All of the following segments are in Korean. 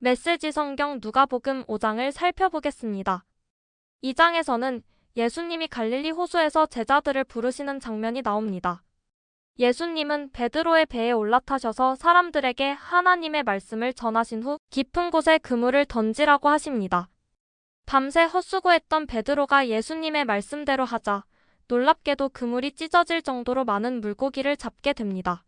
메시지 성경 누가복음 5장을 살펴보겠습니다. 이 장에서는 예수님이 갈릴리 호수에서 제자들을 부르시는 장면이 나옵니다. 예수님은 베드로의 배에 올라타셔서 사람들에게 하나님의 말씀을 전하신 후 깊은 곳에 그물을 던지라고 하십니다. 밤새 헛수고했던 베드로가 예수님의 말씀대로 하자 놀랍게도 그물이 찢어질 정도로 많은 물고기를 잡게 됩니다.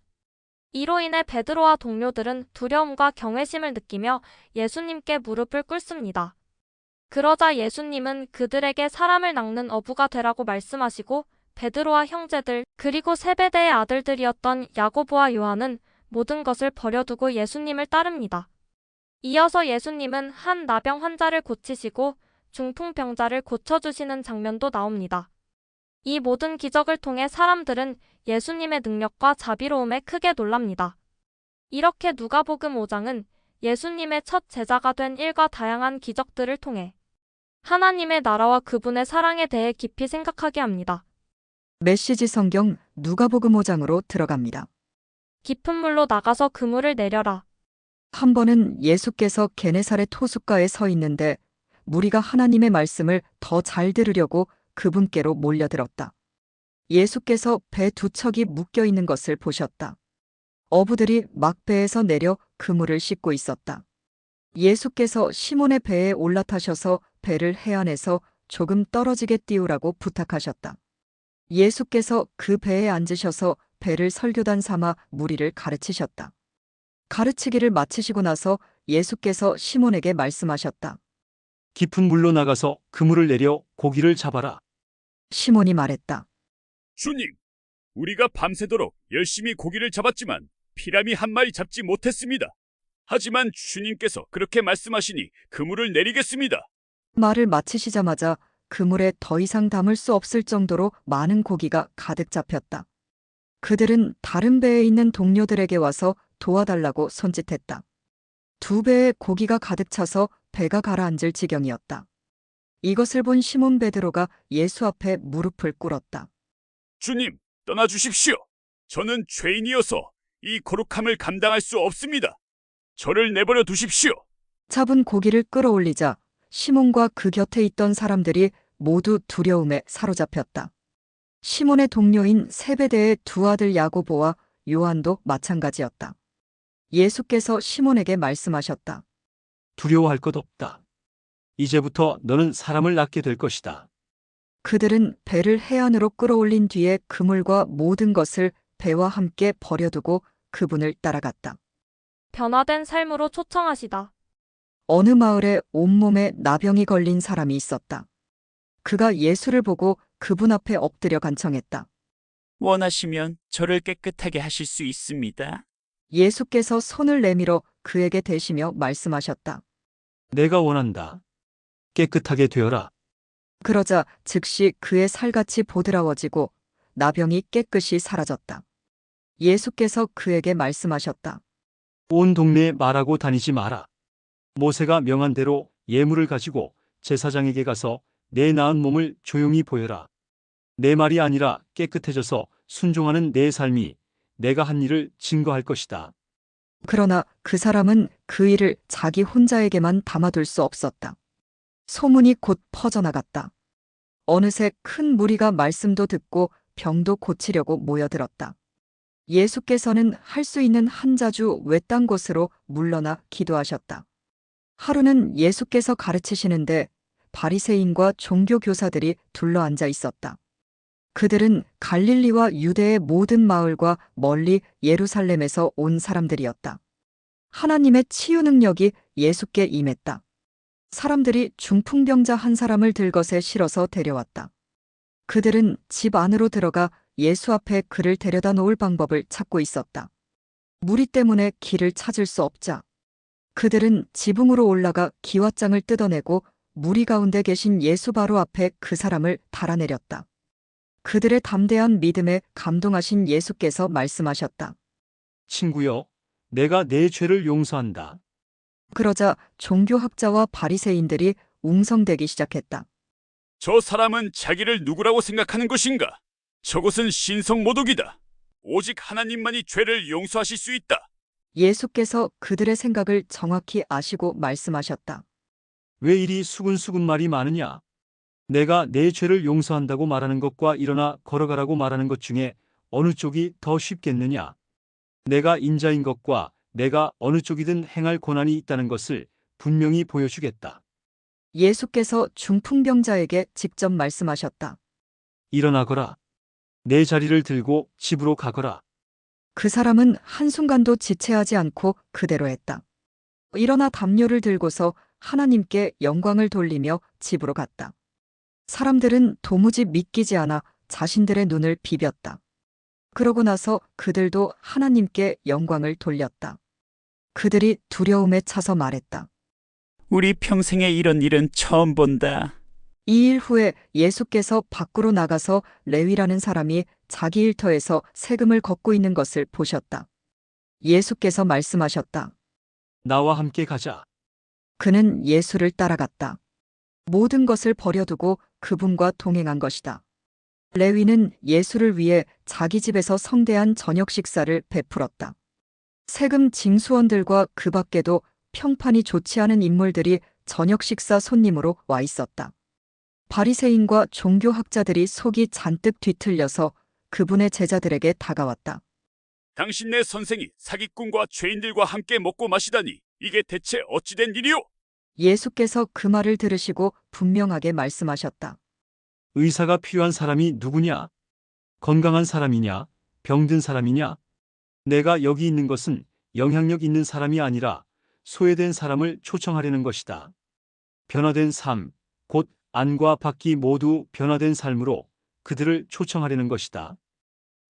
이로 인해 베드로와 동료들은 두려움과 경외심을 느끼며 예수님께 무릎을 꿇습니다. 그러자 예수님은 그들에게 사람을 낚는 어부가 되라고 말씀하시고 베드로와 형제들 그리고 세베대의 아들들이었던 야고보와 요한은 모든 것을 버려두고 예수님을 따릅니다. 이어서 예수님은 한 나병 환자를 고치시고 중풍병자를 고쳐주시는 장면도 나옵니다. 이 모든 기적을 통해 사람들은 예수님의 능력과 자비로움에 크게 놀랍니다. 이렇게 누가복음 5장은 예수님의 첫 제자가 된 일과 다양한 기적들을 통해 하나님의 나라와 그분의 사랑에 대해 깊이 생각하게 합니다. 메시지 성경 누가복음 5장으로 들어갑니다. 깊은 물로 나가서 그물을 내려라. 한 번은 예수께서 게네사렛 호숫가에 서 있는데 무리가 하나님의 말씀을 더 잘 들으려고 그분께로 몰려들었다. 예수께서 배 두 척이 묶여 있는 것을 보셨다. 어부들이 막 배에서 내려 그물을 씻고 있었다. 예수께서 시몬의 배에 올라타셔서 배를 해안에서 조금 떨어지게 띄우라고 부탁하셨다. 예수께서 그 배에 앉으셔서 배를 설교단 삼아 무리를 가르치셨다. 가르치기를 마치시고 나서 예수께서 시몬에게 말씀하셨다. 깊은 물로 나가서 그물을 내려 고기를 잡아라. 시몬이 말했다. 주님, 우리가 밤새도록 열심히 고기를 잡았지만 피라미 한 마리 잡지 못했습니다. 하지만 주님께서 그렇게 말씀하시니 그물을 내리겠습니다. 말을 마치시자마자 그물에 더 이상 담을 수 없을 정도로 많은 고기가 가득 잡혔다. 그들은 다른 배에 있는 동료들에게 와서 도와달라고 손짓했다. 두 배에 고기가 가득 차서 배가 가라앉을 지경이었다. 이것을 본 시몬 베드로가 예수 앞에 무릎을 꿇었다. 주님, 떠나주십시오. 저는 죄인이어서 이 거룩함을 감당할 수 없습니다. 저를 내버려 두십시오. 잡은 고기를 끌어올리자 시몬과 그 곁에 있던 사람들이 모두 두려움에 사로잡혔다. 시몬의 동료인 세베대의 두 아들 야고보와 요한도 마찬가지였다. 예수께서 시몬에게 말씀하셨다. 두려워할 것 없다. 이제부터 너는 사람을 낳게 될 것이다. 그들은 배를 해안으로 끌어올린 뒤에 그물과 모든 것을 배와 함께 버려두고 그분을 따라갔다. 변화된 삶으로 초청하시다. 어느 마을에 온몸에 나병이 걸린 사람이 있었다. 그가 예수를 보고 그분 앞에 엎드려 간청했다. 원하시면 저를 깨끗하게 하실 수 있습니다. 예수께서 손을 내밀어 그에게 대시며 말씀하셨다. 내가 원한다. 깨끗하게 되어라. 그러자 즉시 그의 살같이 보드라워지고 나병이 깨끗이 사라졌다. 예수께서 그에게 말씀하셨다. 온 동네에 말하고 다니지 마라. 모세가 명한 대로 예물을 가지고 제사장에게 가서 내 나은 몸을 조용히 보여라. 내 말이 아니라 깨끗해져서 순종하는 내 삶이 내가 한 일을 증거할 것이다. 그러나 그 사람은 그 일을 자기 혼자에게만 담아둘 수 없었다. 소문이 곧 퍼져나갔다. 어느새 큰 무리가 말씀도 듣고 병도 고치려고 모여들었다. 예수께서는 할 수 있는 한 자주 외딴 곳으로 물러나 기도하셨다. 하루는 예수께서 가르치시는데 바리새인과 종교 교사들이 둘러앉아 있었다. 그들은 갈릴리와 유대의 모든 마을과 멀리 예루살렘에서 온 사람들이었다. 하나님의 치유 능력이 예수께 임했다. 사람들이 중풍병자 한 사람을 들것에 실어서 데려왔다. 그들은 집 안으로 들어가 예수 앞에 그를 데려다 놓을 방법을 찾고 있었다. 무리 때문에 길을 찾을 수 없자 그들은 지붕으로 올라가 기왓장을 뜯어내고 무리 가운데 계신 예수 바로 앞에 그 사람을 달아내렸다. 그들의 담대한 믿음에 감동하신 예수께서 말씀하셨다. 친구여, 내가 내 죄를 용서한다. 그러자 종교학자와 바리새인들이 웅성대기 시작했다. 저 사람은 자기를 누구라고 생각하는 것인가? 저것은 신성모독이다. 오직 하나님만이 죄를 용서하실 수 있다. 예수께서 그들의 생각을 정확히 아시고 말씀하셨다. 왜 이리 수근수근 말이 많으냐? 내가 내 죄를 용서한다고 말하는 것과 일어나 걸어가라고 말하는 것 중에 어느 쪽이 더 쉽겠느냐? 내가 인자인 것과 내가 어느 쪽이든 행할 권한이 있다는 것을 분명히 보여주겠다. 예수께서 중풍병자에게 직접 말씀하셨다. 일어나거라. 내 자리를 들고 집으로 가거라. 그 사람은 한순간도 지체하지 않고 그대로 했다. 일어나 담요를 들고서 하나님께 영광을 돌리며 집으로 갔다. 사람들은 도무지 믿기지 않아 자신들의 눈을 비볐다. 그러고 나서 그들도 하나님께 영광을 돌렸다. 그들이 두려움에 차서 말했다. 우리 평생에 이런 일은 처음 본다. 2일 후에 예수께서 밖으로 나가서 레위라는 사람이 자기 일터에서 세금을 걷고 있는 것을 보셨다. 예수께서 말씀하셨다. 나와 함께 가자. 그는 예수를 따라갔다. 모든 것을 버려두고 그분과 동행한 것이다. 레위는 예수를 위해 자기 집에서 성대한 저녁 식사를 베풀었다. 세금 징수원들과 그 밖에도 평판이 좋지 않은 인물들이 저녁 식사 손님으로 와 있었다. 바리새인과 종교학자들이 속이 잔뜩 뒤틀려서 그분의 제자들에게 다가왔다. 당신네 선생이 사기꾼과 죄인들과 함께 먹고 마시다니 이게 대체 어찌된 일이오? 예수께서 그 말을 들으시고 분명하게 말씀하셨다. 의사가 필요한 사람이 누구냐? 건강한 사람이냐? 병든 사람이냐? 내가 여기 있는 것은 영향력 있는 사람이 아니라 소외된 사람을 초청하려는 것이다. 변화된 삶, 곧 안과 밖이 모두 변화된 삶으로 그들을 초청하려는 것이다.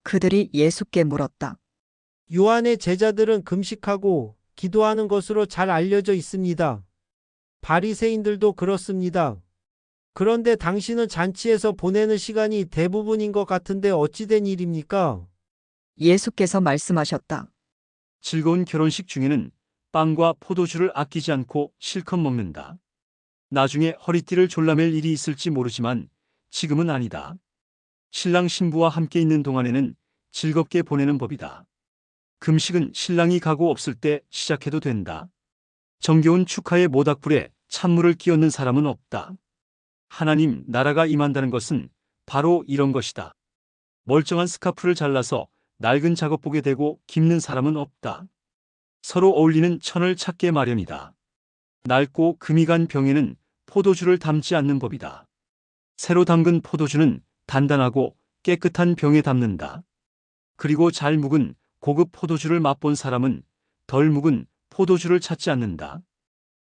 그들이 예수께 물었다. 요한의 제자들은 금식하고 기도하는 것으로 잘 알려져 있습니다. 바리새인들도 그렇습니다. 그런데 당신은 잔치에서 보내는 시간이 대부분인 것 같은데 어찌된 일입니까? 예수께서 말씀하셨다. 즐거운 결혼식 중에는 빵과 포도주를 아끼지 않고 실컷 먹는다. 나중에 허리띠를 졸라맬 일이 있을지 모르지만 지금은 아니다. 신랑 신부와 함께 있는 동안에는 즐겁게 보내는 법이다. 금식은 신랑이 가고 없을 때 시작해도 된다. 정겨운 축하의 모닥불에 찬물을 끼얹는 사람은 없다. 하나님 나라가 임한다는 것은 바로 이런 것이다. 멀쩡한 스카프를 잘라서 낡은 작업복에 대고 깁는 사람은 없다. 서로 어울리는 천을 찾게 마련이다. 낡고 금이 간 병에는 포도주를 담지 않는 법이다. 새로 담근 포도주는 단단하고 깨끗한 병에 담는다. 그리고 잘 묵은 고급 포도주를 맛본 사람은 덜 묵은 포도주를 찾지 않는다.